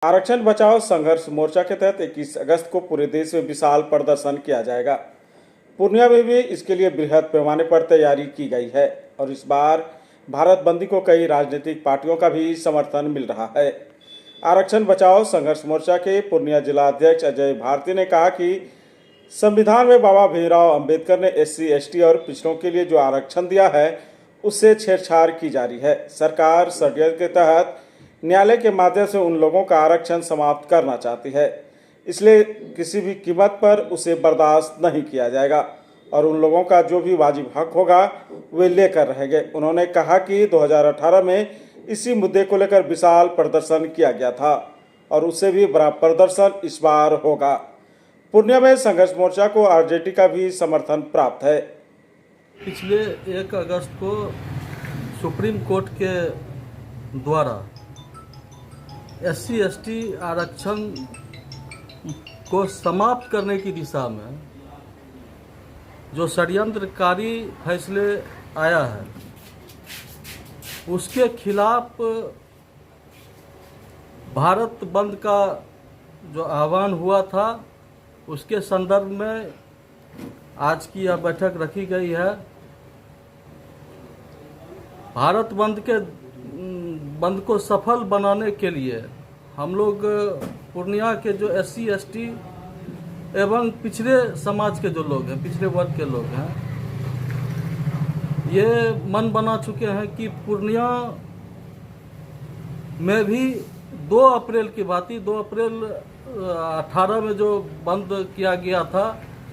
आरक्षण बचाओ संघर्ष मोर्चा के तहत 21 अगस्त को पूरे देश में विशाल प्रदर्शन किया जाएगा। पूर्णिया में भी इसके लिए बृहद पैमाने पर तैयारी की गई है और इस बार भारत बंदी को कई राजनीतिक पार्टियों का भी समर्थन मिल रहा है। आरक्षण बचाओ संघर्ष मोर्चा के पूर्णिया जिला अध्यक्ष अजय भारती ने कहा कि संविधान में बाबा भीमराव अंबेडकर ने SC, ST और पिछड़ों के लिए जो आरक्षण दिया है उससे छेड़छाड़ की जा रही है। सरकार षड्यंत्र के तहत न्यायालय के माध्यम से उन लोगों का आरक्षण समाप्त करना चाहती है, इसलिए किसी भी कीमत पर उसे बर्दाश्त नहीं किया जाएगा और उन लोगों का जो भी वाजिब हक होगा वे लेकर रहेंगे। उन्होंने कहा कि 2018 में इसी मुद्दे को लेकर विशाल प्रदर्शन किया गया था और उससे भी बड़ा प्रदर्शन इस बार होगा। पूर्णिया में संघर्ष मोर्चा को RJD का भी समर्थन प्राप्त है। पिछले 1 अगस्त को सुप्रीम कोर्ट के द्वारा SC, ST आरक्षण को समाप्त करने की दिशा में जो षड्यंत्रकारी फैसले आया है उसके खिलाफ भारत बंद का जो आह्वान हुआ था उसके संदर्भ में आज की यह बैठक रखी गई है। भारत बंद को सफल बनाने के लिए हम लोग पूर्णिया के जो SC, ST एवं पिछड़े समाज के जो लोग हैं, पिछड़े वर्ग के लोग हैं, ये मन बना चुके हैं कि पूर्णिया में भी 2 अप्रैल की भांति 2 अप्रैल 18 में जो बंद किया गया था,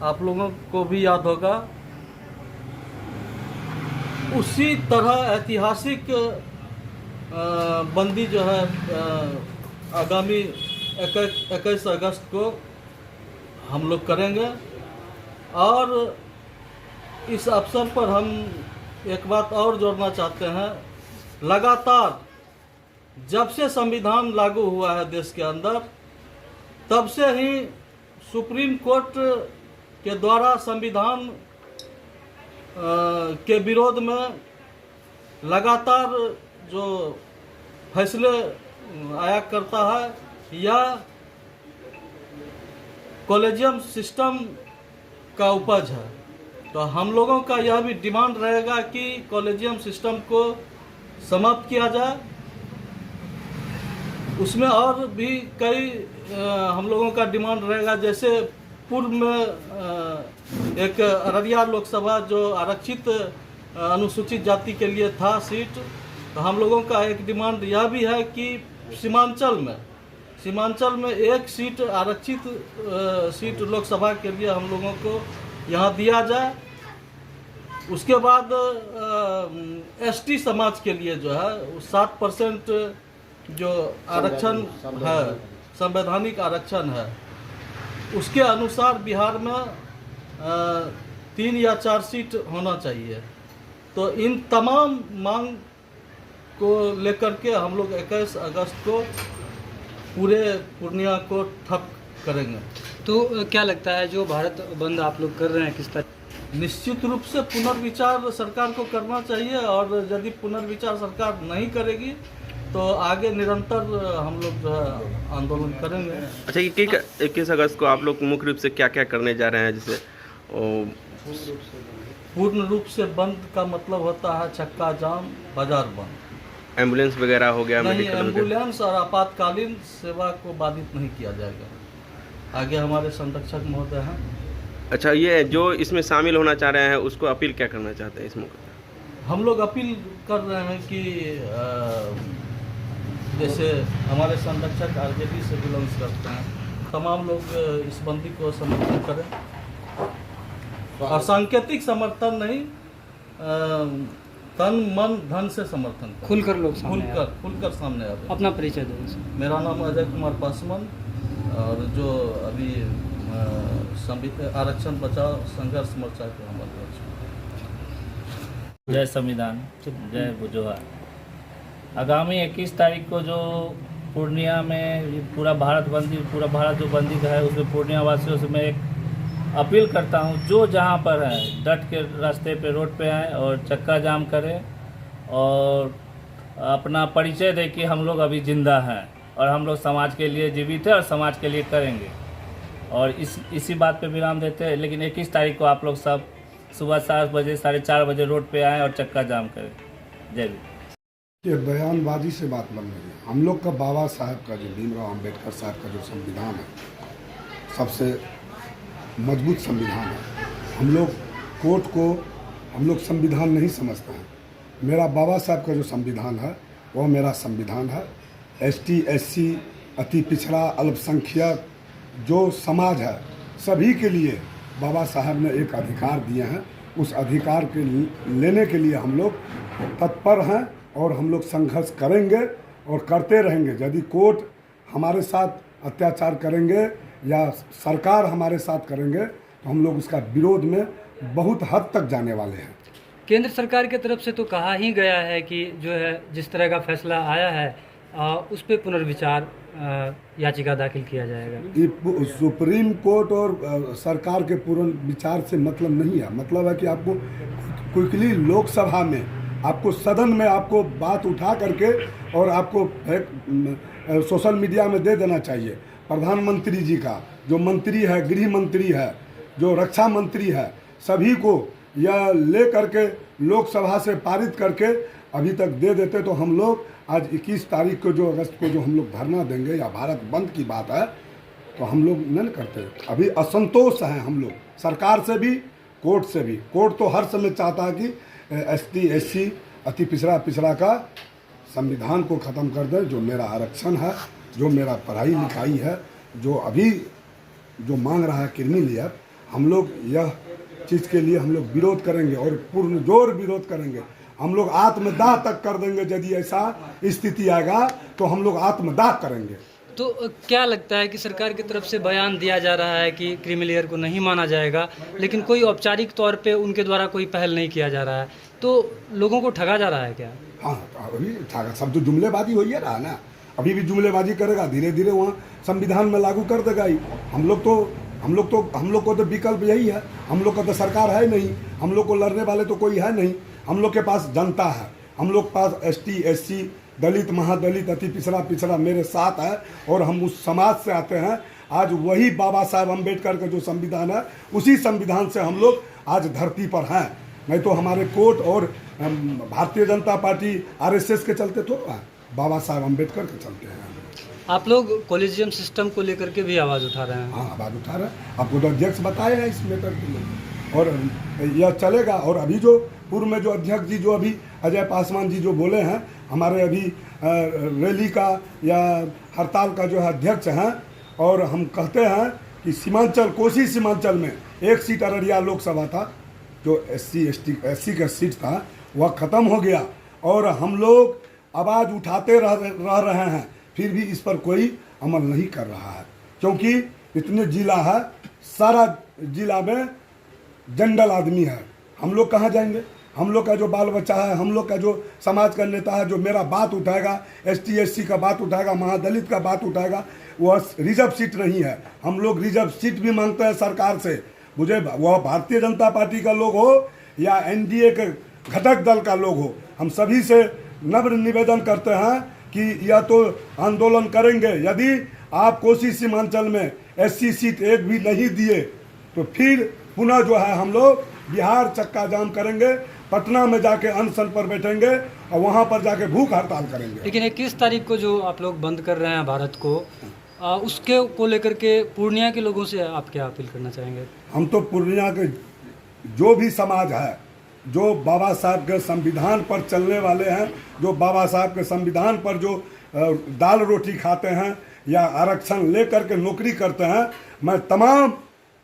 आप लोगों को भी याद होगा, उसी तरह ऐतिहासिक बंदी जो है आगामी 21 अगस्त को हम लोग करेंगे। और इस अवसर पर हम एक बात और जोड़ना चाहते हैं, लगातार जब से संविधान लागू हुआ है देश के अंदर, तब से ही सुप्रीम कोर्ट के द्वारा संविधान के विरोध में लगातार जो फैसले आया करता है या कॉलेजियम सिस्टम का उपज है, तो हम लोगों का यह भी डिमांड रहेगा कि कॉलेजियम सिस्टम को समाप्त किया जाए। उसमें और भी कई हम लोगों का डिमांड रहेगा, जैसे पूर्व में एक अररिया लोकसभा जो आरक्षित अनुसूचित जाति के लिए था सीट, तो हम लोगों का एक डिमांड यह भी है कि सीमांचल में एक सीट आरक्षित सीट लोकसभा के लिए हम लोगों को यहाँ दिया जाए। उसके बाद ST समाज के लिए जो है 60% जो आरक्षण है, संवैधानिक आरक्षण है, उसके अनुसार बिहार में 3 या 4 सीट होना चाहिए। तो इन तमाम मांग को लेकर के हम लोग 21 अगस्त को पूरे पूर्णिया को ठप करेंगे। तो क्या लगता है जो भारत बंद आप लोग कर रहे हैं, किस तरह? निश्चित रूप से पुनर्विचार सरकार को करना चाहिए और यदि पुनर्विचार सरकार नहीं करेगी तो आगे निरंतर हम लोग जो है आंदोलन करेंगे। अच्छा, 21 अगस्त को आप लोग मुख्य रूप से क्या क्या करने जा रहे हैं? जैसे पूर्ण रूप से बंद का मतलब होता है चक्का जाम, बाजार बंद, एम्बुलेंस वगैरह हो गया, नहीं, मेडिकल एम्बुलेंस और आपातकालीन सेवा को बाधित नहीं किया जाएगा। आगे हमारे संरक्षक महोदय हैं। अच्छा, ये जो इसमें शामिल होना चाह रहे हैं उसको अपील क्या करना चाहते हैं इस मौके पर? हम लोग अपील कर रहे हैं कि जैसे हमारे संरक्षक RJD से बिलोंग्स करते हैं, तमाम लोग इस बंदी को समर्थन करें और सांकेतिक समर्थन नहीं, तन मन धन से समर्थन करें। खुलकर लोग खुलकर सामने आए। अपना परिचय दें। मेरा नाम अजय कुमार पासवान और जो अभी आरक्षण बचाओ संघर्ष मोर्चा के हम अध्यक्ष हैं। जय संविधान, जय बुजुआ। आगामी 21 तारीख को जो पूर्णिया में पूरा भारत जो बंदी का है, उसमें पूर्णिया वासियों से मैं एक अपील करता हूँ, जो जहाँ पर है डट के रास्ते पे रोड पे आए और चक्का जाम करें और अपना परिचय दें कि हम लोग अभी ज़िंदा हैं। और हम लोग समाज के लिए जीवित है और समाज के लिए करेंगे। और इसी बात पे विराम देते हैं। लेकिन 21 तारीख को आप लोग सब सुबह 7 बजे 4:30 बजे रोड पे आएँ और चक्का जाम करें। जय भीम। ये बयानबाजी से बात बन रही है। हम लोग का बाबा साहब का जो भीमराव अंबेडकर साहब का जो संविधान है, सबसे मजबूत संविधान है। हम लोग कोर्ट को हम लोग संविधान नहीं समझते हैं। मेरा बाबा साहब का जो संविधान है वो मेरा संविधान है। ST SC अति पिछड़ा अल्पसंख्यक जो समाज है सभी के लिए बाबा साहब ने एक अधिकार दिए हैं। उस अधिकार के लेने के लिए हम लोग तत्पर हैं और हम लोग संघर्ष करेंगे और करते रहेंगे। यदि कोर्ट हमारे साथ अत्याचार करेंगे या सरकार हमारे साथ करेंगे तो हम लोग उसका विरोध में बहुत हद तक जाने वाले हैं। केंद्र सरकार की तरफ से तो कहा ही गया है कि जो है जिस तरह का फैसला आया है उस पर पुनर्विचार याचिका दाखिल किया जाएगा। ये सुप्रीम कोर्ट और सरकार के पुनर्विचार से मतलब नहीं है। मतलब है कि आपको क्विकली लोकसभा में आपको सदन में आपको बात उठा करके और आपको सोशल मीडिया में दे देना चाहिए। प्रधानमंत्री जी का जो मंत्री है, गृह मंत्री है, जो रक्षा मंत्री है, सभी को यह ले करके लोकसभा से पारित करके अभी तक दे देते तो हम लोग आज 21 तारीख को जो अगस्त को जो हम लोग धरना देंगे या भारत बंद की बात है तो हम लोग नहीं करते। अभी असंतोष है हम लोग सरकार से भी, कोर्ट से भी। कोर्ट तो हर समय चाहता है कि ST SC अति पिछड़ा का संविधान को ख़त्म कर दे। जो मेरा आरक्षण है, जो मेरा पढ़ाई लिखाई है, जो अभी जो मांग रहा है क्रिमिनल, हम लोग यह चीज़ के लिए हम लोग विरोध करेंगे और पूर्ण जोर विरोध करेंगे। हम लोग आत्मदाह तक कर देंगे। यदि ऐसा स्थिति आएगा तो हम लोग आत्मदाह करेंगे। तो क्या लगता है कि सरकार की तरफ से बयान दिया जा रहा है कि क्रीमिलियर को नहीं माना जाएगा, लेकिन कोई औपचारिक तौर पे उनके द्वारा कोई पहल नहीं किया जा रहा है, तो लोगों को ठगा जा रहा है क्या? हाँ, अभी ठगा सब तो जुमलेबाजी हो ही रहा ना। अभी भी जुमलेबाजी करेगा, धीरे धीरे वहाँ संविधान में लागू कर देगा ही। हम लोग को तो विकल्प यही है। हम लोग का तो सरकार है नहीं, हम लोग को लड़ने वाले तो कोई है नहीं। हम लोग के पास जनता है, हम लोग के पास ST SC दलित महादलित अति पिछड़ा मेरे साथ है और हम उस समाज से आते हैं। आज वही बाबा साहब अम्बेडकर का जो संविधान है उसी संविधान से हम लोग आज धरती पर हैं। नहीं तो हमारे कोर्ट और भारतीय जनता पार्टी RSS के चलते थोड़ा है, बाबा साहब अम्बेडकर के चलते हैं। आप लोग कॉलेजियम सिस्टम को लेकर के भी आवाज़ उठा रहे हैं? हाँ, आवाज़ उठा रहे हैं। आपको तो अध्यक्ष बताए हैं इस मैटर के लिए और यह चलेगा। और अभी जो पूर्व में जो अध्यक्ष जी जो अभी अजय पासवान जी जो बोले हैं, हमारे अभी रैली का या हड़ताल का जो है अध्यक्ष हैं, और हम कहते हैं कि सीमांचल कोसी सीमांचल में एक सीट अररिया लोकसभा था जो SC ST का सीट था वह ख़त्म हो गया और हम लोग आवाज़ उठाते रह रहे हैं, फिर भी इस पर कोई अमल नहीं कर रहा है। क्योंकि इतने जिला है, सारा जिला में जंगल आदमी है। हम लोग कहाँ जाएंगे? हम लोग का जो बाल बच्चा है, हम लोग का जो समाज का नेता है जो मेरा बात उठाएगा, ST SC का बात उठाएगा, महादलित का बात उठाएगा, वह रिजर्व सीट नहीं है। हम लोग रिजर्व सीट भी मांगते हैं सरकार से। मुझे वह भारतीय जनता पार्टी का लोग हो या NDA के घटक दल का लोग हो, हम सभी से नम्र निवेदन करते हैं कि यह तो आंदोलन करेंगे। यदि आप कोसी सीमांचल में SC सीट एक भी नहीं दिए तो फिर पुनः जो है हम लोग बिहार चक्का जाम करेंगे, पटना में जाके अनशन पर बैठेंगे और वहाँ पर जाके भूख हड़ताल करेंगे। लेकिन 21 तारीख को जो आप लोग बंद कर रहे हैं भारत को, उसके को लेकर के पूर्णिया के लोगों से आप क्या अपील करना चाहेंगे? हम तो पूर्णिया के जो भी समाज है, जो बाबा साहब के संविधान पर चलने वाले हैं, जो बाबा साहब के संविधान पर जो दाल रोटी खाते हैं या आरक्षण ले करके नौकरी करते हैं, मैं तमाम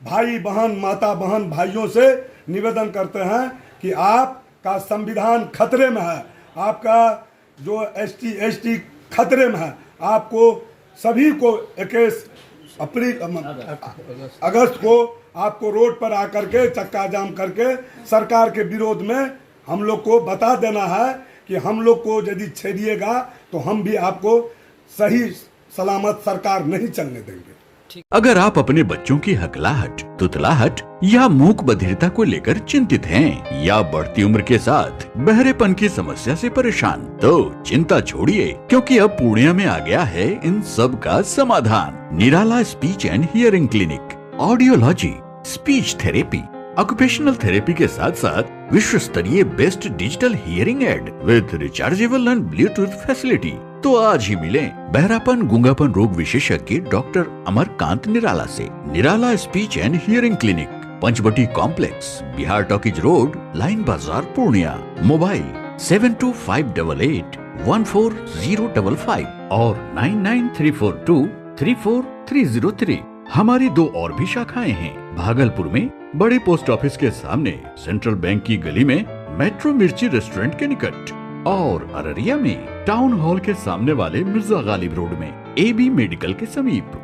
भाई बहन माता बहन भाइयों से निवेदन करते हैं कि आपका संविधान खतरे में है, आपका जो ST ST खतरे में है। आपको सभी को 21 अगस्त को आपको रोड पर आकर के चक्का जाम करके सरकार के विरोध में हम लोग को बता देना है कि हम लोग को यदि छेड़िएगा तो हम भी आपको सही सलामत सरकार नहीं चलने देंगे। अगर आप अपने बच्चों की हकलाहट, तुतलाहट या मूक बधिरता को लेकर चिंतित हैं या बढ़ती उम्र के साथ बहरेपन की समस्या से परेशान, तो चिंता छोड़िए, क्योंकि अब पूर्णिया में आ गया है इन सब का समाधान। Nirala speech and hearing clinic, audiology, speech therapy, occupational therapy के साथ साथ विश्व स्तरीय best digital hearing aid with rechargeable and Bluetooth facility. तो आज ही मिलें बहरापन गूंगापन रोग विशेषज्ञ डॉक्टर अमरकांत निराला से। Nirala speech and hearing clinic, Panchvati complex, Bihar talkies road, Line Bazar, Purnia. Mobile 7258814055 और 9934234303। हमारी 2 और भी शाखाएं हैं, भागलपुर में बड़े पोस्ट ऑफिस के सामने, सेंट्रल बैंक की गली में, मेट्रो मिर्ची रेस्टोरेंट के निकट, और अररिया में टाउन हॉल के सामने वाले मिर्जा गालिब रोड में AB मेडिकल के समीप।